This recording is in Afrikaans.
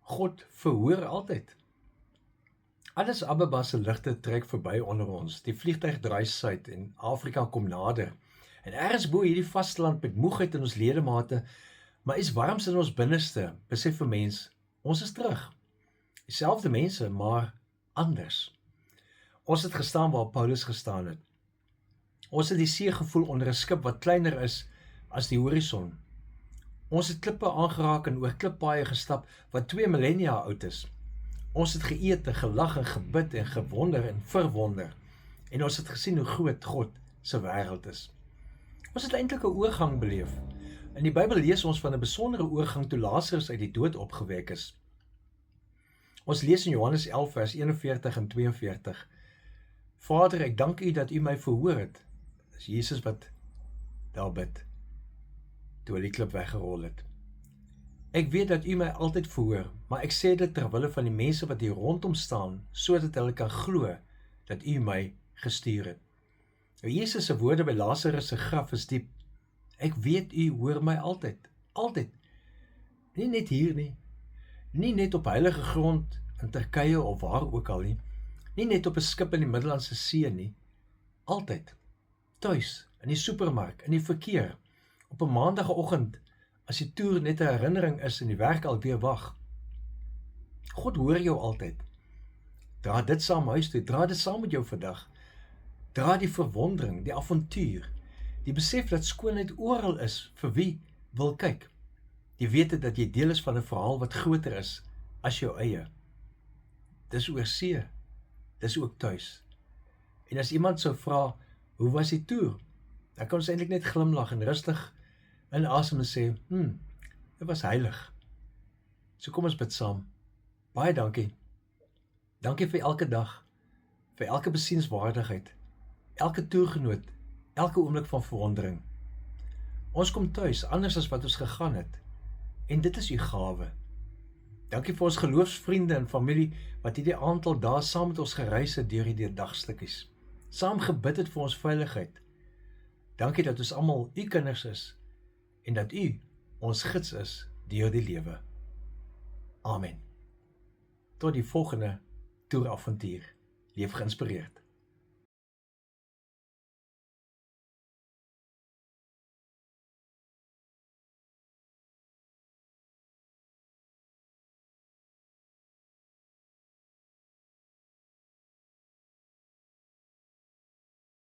God verhoor altyd. Addis Ababa se ligte trek verby onder ons. Die vliegtuig draai suid en Afrika kom nader. En ergens bo hierdie vasteland met moegheid in ons ledemate, maar iets warms in ons binneste, besef 'n mens, ons is terug. Dieselfde mense, maar anders. Ons het gestaan waar Paulus gestaan het. Ons het die see gevoel onder 'n skip wat kleiner is as die horison. Ons het klippe aangeraak en oor klippaaie gestap wat 2 millennia oud is. Ons het geëet en gelag en gebid en gewonder en verwonder. En ons het gesien hoe groot God se wêreld is. Ons het eintlik 'n oorgang beleef. In die Bybel lees ons van 'n besondere oorgang toe Lazarus uit die dood opgewek is. Ons lees in Johannes 11 vers 41 en 42. Vader, ek dank U dat U my verhoor het. Dis Jesus wat daar bid, toe hy die klip weggerol het. Ek weet dat U my altyd verhoor, maar ek sê dit ter wille van die mense wat hier rondom staan, sodat hulle kan glo dat U my gestuur het. Nou Jesus se woorde by Lazarus se graf is diep. Ek weet U hoor my altyd, altyd. Nie net hier nie, nie net op heilige grond in Turkye of waar ook al nie, nie net op 'n skip in die Middellandse See nie, altyd. Tuis, in die supermark, in die verkeer, op 'n maandagooggend, as die toer net 'n herinnering is en die werk alweer wag. God hoor jou altyd. Dra dit saam huis toe, dra dit saam met jou vandag. Dra die verwondering, die avontuur, die besef dat skoonheid oral is vir wie wil kyk. Die wete dat jy deel is van 'n verhaal wat groter is as jou eie. Dis oor see, dis ook tuis. En as iemand sou vra, hoe was die toer? Dan kan ons eintlik net glimlag en rustig inasem en sê, dit was heilig. So kom ons bid saam. Baie dankie. Dankie vir elke dag, vir elke besienswaardigheid, elke toergenoot, elke oomblik van verwondering. Ons kom tuis, anders as wat ons gegaan het. En dit is U gawe. Dankie vir ons geloofsvriende en familie wat hierdie aantal dae saam met ons gereis het deur hierdie dagstukkies. Saam gebid het vir ons veiligheid. Dankie dat ons almal U kinders is en dat U ons gids is deur die lewe. Amen. Tot die volgende toeravontuur. Leef geïnspireerd.